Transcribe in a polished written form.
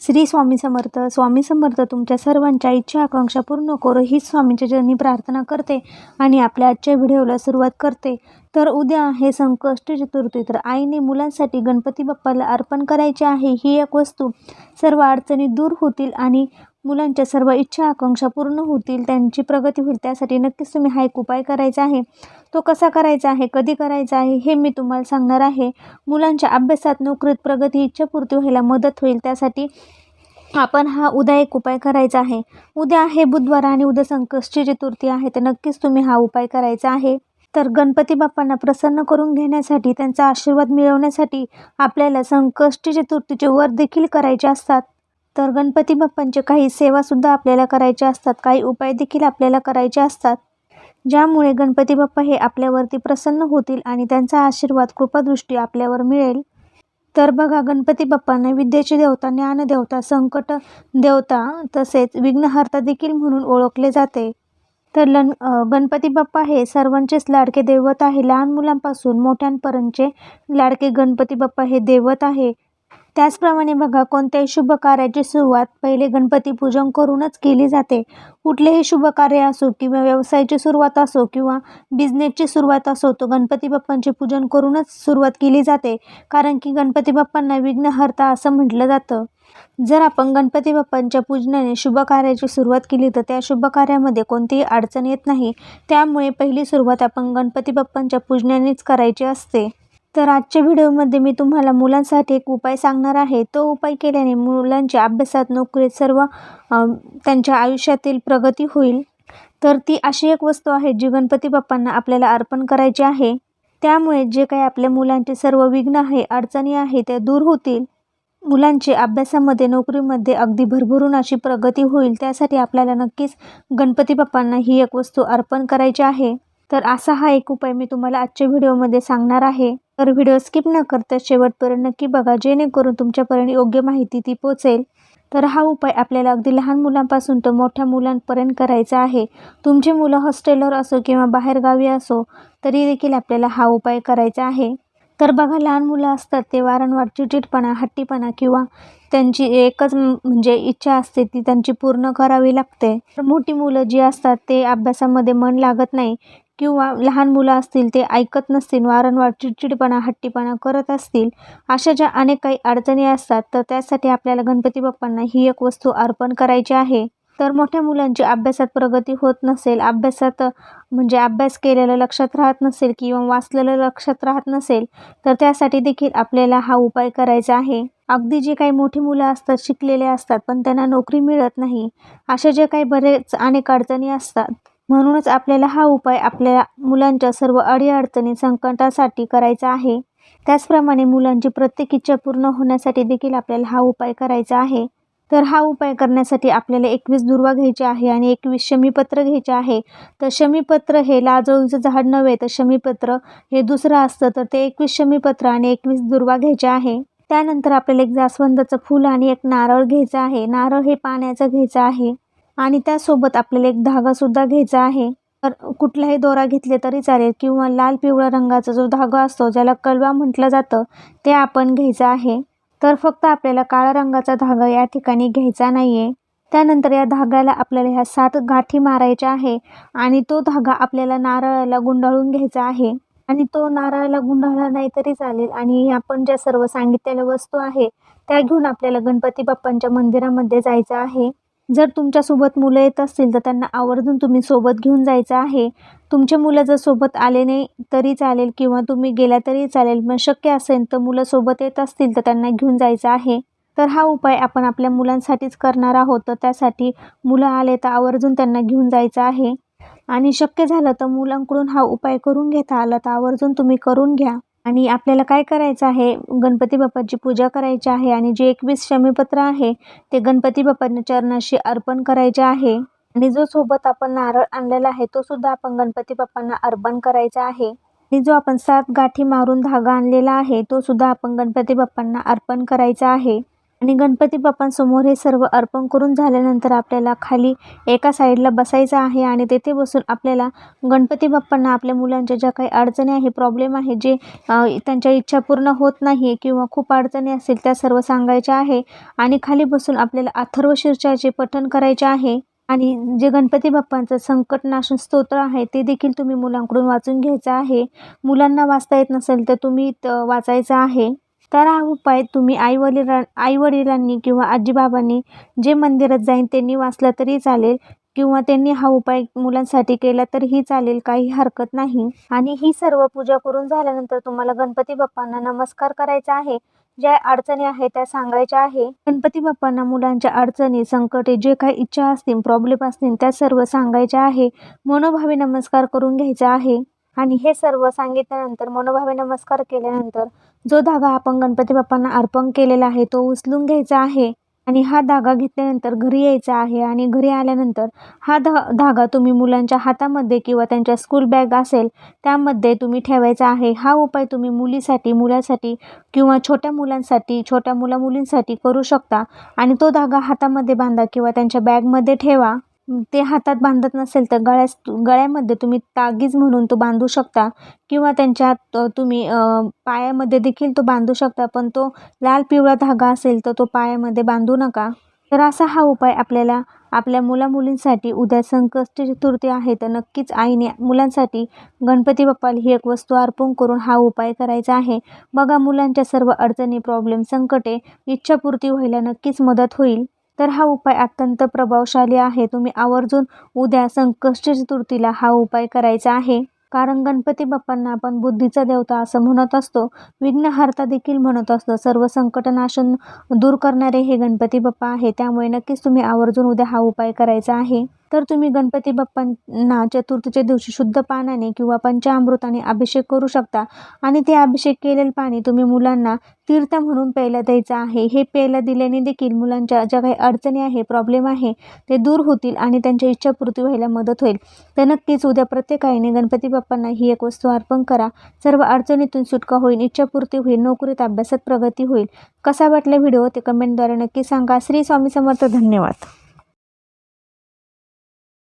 श्री स्वामी समर्थ. स्वामी समर्थ तुमच्या सर्वांच्या इच्छा आकांक्षा पूर्ण करो हीच स्वामींच्या चरणी प्रार्थना करते आणि आपल्या आजच्या व्हिडिओला सुरुवात करते. तर उद्या आहे संकष्टी चतुर्थी. तर आईने मुलांसाठी गणपती बाप्पाला अर्पण करायचे आहे ही एक वस्तू. सर्व अडचणी दूर होतील आणि मुलांच्या सर्व इच्छा आकांक्षा पूर्ण होतील, त्यांची प्रगती होईल. त्यासाठी नक्कीच तुम्ही हा एक उपाय करायचा आहे. तो कसा करायचा आहे, कधी करायचा आहे हे मी तुम्हाला सांगणार आहे. मुलांच्या अभ्यासात, नोकरीत प्रगती, इच्छापूर्ती व्हायला मदत होईल. त्यासाठी आपण हा उद्या एक उपाय करायचा आहे. उद्या आहे बुधवार आणि उद्या संकष्टी चतुर्थी आहे, तर नक्कीच तुम्ही हा उपाय करायचा आहे. तर गणपती बाप्पांना प्रसन्न करून घेण्यासाठी, त्यांचा आशीर्वाद मिळवण्यासाठी आपल्याला संकष्टी चतुर्थीचे व्रत देखील करायचे असतात. तर गणपती बाप्पांचे काही सेवासुद्धा आपल्याला करायच्या असतात, काही उपाय देखील आपल्याला करायचे असतात, ज्यामुळे गणपती बाप्पा हे आपल्यावरती प्रसन्न होतील आणि त्यांचा आशीर्वाद, कृपादृष्टी आपल्यावर मिळेल. तर बघा, गणपती बाप्पांना विद्येचे देवता, ज्ञानदेवता, संकट देवता तसेच विघ्नहर्ता देखील म्हणून ओळखले जाते. तर गणपती बाप्पा हे सर्वांचेच लाडके दैवत आहे. लहान मुलांपासून मोठ्यांपर्यंतचे लाडके गणपती बाप्पा हे दैवत आहे. त्याचप्रमाणे बघा, कोणत्याही शुभ कार्याची सुरुवात पहिले गणपती पूजन करूनच केली जाते. कुठलेही शुभ कार्य असो किंवा व्यवसायाची सुरुवात असो किंवा बिझनेसची सुरुवात असो, तो गणपती बाप्पांचे पूजन करूनच सुरुवात केली जाते. कारण की गणपती बाप्पांना विघ्नहर्ता असं म्हटलं जातं. जर आपण गणपती बाप्पांच्या पूजनाने शुभ कार्याची सुरुवात केली तर त्या शुभ कार्यामध्ये कोणतीही अडचण येत नाही. त्यामुळे पहिली सुरुवात आपण गणपती बाप्पांच्या पूजनानेच करायची असते. तर आजच्या व्हिडिओमध्ये मी तुम्हाला मुलांसाठी एक उपाय सांगणार आहे. तो उपाय केल्याने मुलांच्या अभ्यासात, नोकरीत सर्व त्यांच्या आयुष्यातील प्रगती होईल. तर ती अशी एक वस्तू आहे जी गणपती बाप्पांना आपल्याला अर्पण करायची आहे. त्यामुळे जे काही आपल्या मुलांचे सर्व विघ्न आहे, अडचणी आहे, त्या दूर होतील. मुलांचे अभ्यासामध्ये, नोकरीमध्ये अगदी भरभरून अशी प्रगती होईल. त्यासाठी आपल्याला नक्कीच गणपती बाप्पांना ही एक वस्तू अर्पण करायची आहे. तर असा हा एक उपाय मी तुम्हाला आजच्या व्हिडिओमध्ये सांगणार आहे. तर व्हिडिओ स्किप न करता शेवटपर्यंत नक्की बघा, जेणेकरून तुमच्यापर्यंत योग्य माहिती ती पोहोचेल. तर हा उपाय आपल्याला अगदी लहान मुलांपासून तर मोठ्या मुलांपर्यंत करायचा आहे. तुमची मुलं हॉस्टेलवर असो किंवा बाहेरगावी असो, तरी देखील आपल्याला हा उपाय करायचा आहे. तर बघा, लहान मुलं असतात ते वारंवार चिडचिडपणा, हट्टीपणा किंवा त्यांची एकच म्हणजे इच्छा असते ती त्यांची पूर्ण करावी लागते. तर मोठी मुलं जी असतात ते अभ्यासामध्ये मन लागत नाही किंवा लहान मुलं असतील ते ऐकत नसतील, वारंवार चिडचिडपणा, हट्टीपणा करत असतील, अशा ज्या अनेक काही अडचणी असतात, तर त्यासाठी आपल्याला गणपती बाप्पांना ही एक वस्तू अर्पण करायची आहे. तर मोठ्या मुलांची अभ्यासात प्रगती होत नसेल, अभ्यासात म्हणजे अभ्यास केलेलं लक्षात राहत नसेल किंवा वाचलेलं लक्षात राहत नसेल, तर त्यासाठी देखील आपल्याला हा उपाय करायचा आहे. अगदी जे काही मोठी मुलं असतात, शिकलेले असतात, पण त्यांना नोकरी मिळत नाही, अशा जे काही बरेच अनेक अडचणी असतात. म्हणूनच आपल्याला हा उपाय आपल्या मुलांच्या सर्व अडीअडचणी, संकटासाठी करायचा आहे. त्याचप्रमाणे मुलांची प्रत्येक इच्छा पूर्ण होण्यासाठी देखील आपल्याला हा उपाय करायचा आहे. तर हा उपाय करण्यासाठी आपल्याला 21 दुर्वा घ्यायचे आहे आणि 21 शमीपत्र घ्यायचे आहे. तर शमीपत्र हे लाजळूचं झाड नव्हे, तर शमीपत्र हे दुसरं असतं. तर ते 21 शमीपत्र आणि 21 दुर्वा घ्यायचे आहे. त्यानंतर आपल्याला एक जास्वंदाचं फूल आणि एक नारळ घ्यायचं आहे. नारळ हे पाण्याचं घ्यायचं आहे आणि त्यासोबत आपल्याला एक धागासुद्धा घ्यायचा आहे. तर कुठलाही दोरा घेतले तरी चालेल किंवा लाल पिवळ्या रंगाचा जो धागा असतो, ज्याला कलवा म्हटलं जातं, ते आपण घ्यायचं आहे. तर फक्त आपल्याला काळ्या रंगाचा धागा या ठिकाणी घ्यायचा नाही आहे. त्यानंतर या धाग्याला आपल्याला ह्या 7 गाठी मारायच्या आहे आणि तो धागा आपल्याला नारळाला गुंडाळून घ्यायचा आहे. आणि तो नारळाला गुंडाळला नाही तरी चालेल आणि आपण ज्या सर्व सांगितलेल्या वस्तू आहे त्या घेऊन आपल्याला गणपती बाप्पांच्या मंदिरामध्ये जायचं आहे. जर तुमच्यासोबत मुलं येत असतील तर त्यांना आवर्जून तुम्ही सोबत घेऊन जायचं आहे. तुमचे मुलं जर सोबत आले नाही तरी चालेल किंवा तुम्ही गेला तरी चालेल, पण शक्य असेल तर मुलं सोबत येत असतील तर त्यांना घेऊन जायचं आहे. तर हा उपाय आपण आपल्या मुलांसाठीच करणार आहोत. तर त्यासाठी मुलं आले तर आवर्जून त्यांना घेऊन जायचं आहे आणि शक्य झालं तर मुलांकडून हा उपाय करून घेता आला तर आवर्जून तुम्ही करून घ्या. आणि आपल्याला काय करायचं आहे, गणपती बाप्पाची पूजा करायची आहे आणि जे 21 शमीपत्र आहे ते गणपती बाप्पांच्या चरणाशी अर्पण करायचे आहे. आणि जो सोबत आपण नारळ आणलेला आहे तो सुद्धा आपण गणपती बाप्पांना अर्पण करायचा आहे. आणि जो आपण 7 गाठी मारून धागा आणलेला आहे तो सुद्धा आपण गणपती बाप्पांना अर्पण करायचा आहे. आणि गणपती बाप्पांसमोर हे सर्व अर्पण करून झाल्यानंतर आपल्याला खाली एका साईडला बसायचं आहे आणि तेथे बसून आपल्याला गणपती बाप्पांना आपल्या मुलांच्या ज्या काही अडचणी आहे, प्रॉब्लेम आहे, जे त्यांच्या इच्छा पूर्ण होत नाही किंवा खूप अडचणी असतील त्या सर्व सांगायच्या आहे आणि खाली बसून आपल्याला अथर्व शीर्षाचे पठण करायचे आहे. आणि जे गणपती बाप्पांचं संकटनाशन स्तोत्र आहे ते देखील तुम्ही मुलांकडून वाचून घ्यायचं आहे. मुलांना वाचता येत नसेल तर तुम्ही वाचायचं आहे. तर हा उपाय तुम्ही आईवडिलांनी किंवा आजीबाबांनी जे मंदिरात जाईन त्यांनी वाचला तरी चालेल किंवा त्यांनी हा उपाय मुलांसाठी केला तरीही चालेल, काही हरकत नाही. आणि ही सर्व पूजा करून झाल्यानंतर तुम्हाला गणपती बाप्पांना नमस्कार करायचा आहे. ज्या अडचणी आहेत त्या सांगायच्या आहे. गणपती बाप्पांना मुलांच्या अडचणी, संकटे, जे काही इच्छा असतील, प्रॉब्लेम असतील त्या सर्व सांगायच्या आहे. मनोभावे नमस्कार करून घ्यायचा आहे. आणि हे सर्व सांगितल्यानंतर मनोभावे नमस्कार केल्यानंतर जो धागा आपण गणपती बाप्पांना अर्पण केलेला आहे तो उचलून घ्यायचा आहे. आणि हा धागा घेतल्यानंतर घरी यायचा आहे आणि घरी आल्यानंतर हा धागा तुम्ही मुलांच्या हातामध्ये किंवा त्यांच्या स्कूल बॅग असेल त्यामध्ये तुम्ही ठेवायचा आहे. हा उपाय तुम्ही मुलासाठी किंवा छोट्या मुलांसाठी, छोट्या मुलींसाठी करू शकता. आणि तो धागा हातामध्ये बांधा किंवा त्यांच्या बॅगमध्ये ठेवा. ते हातात बांधत नसेल तर गळ्यामध्ये तुम्ही तागीज म्हणून तो बांधू शकता किंवा त्यांच्या तुम्ही पायामध्ये देखील तो बांधू शकता. पण तो लाल पिवळा धागा असेल तर तो पायामध्ये बांधू नका. तर असा हा उपाय आपल्याला आपल्या मुलींसाठी उद्या संकष्टी चतुर्थी आहे तर नक्कीच आईने मुलांसाठी गणपती बाप्पाला ही एक वस्तू अर्पण करून हा उपाय करायचा आहे. बघा, मुलांच्या सर्व अडचणी, प्रॉब्लेम, संकटे, इच्छापूर्ती व्हायला नक्कीच मदत होईल. तर हा उपाय अत्यंत प्रभावशाली आहे. तुम्ही आवर्जून उद्या संकष्टी चतुर्थीला हा उपाय करायचा आहे. कारण गणपती बाप्पांना आपण बुद्धीचा देवता असं म्हणत असतो, विघ्नहर्ता देखील म्हणत असतो. सर्व संकटनाशन दूर करणारे हे गणपती बाप्पा आहे. त्यामुळे नक्कीच तुम्ही आवर्जून उद्या हा उपाय करायचा आहे. तर तुम्ही गणपती बाप्पांना चतुर्थीच्या दिवशी शुद्ध पाण्याने किंवा पंचामृताने अभिषेक करू शकता. आणि ते अभिषेक केलेलं पाणी तुम्ही मुलांना तीर्थ म्हणून प्यायला द्यायचं आहे. हे प्यायला दिल्याने देखील मुलांच्या ज्या काही अडचणी आहे, प्रॉब्लेम आहे ते दूर होतील आणि त्यांच्या इच्छापूर्ती व्हायला मदत होईल. तर नक्कीच उद्या प्रत्येकाने गणपती बाप्पांना ही एक वस्तू अर्पण करा. सर्व अडचणीतून सुटका होईल, इच्छापूर्ती होईल, नोकरीत, अभ्यासात प्रगती होईल. कसा वाटला व्हिडिओ ते कमेंटद्वारे नक्की सांगा. श्री स्वामी समर्थ. धन्यवाद.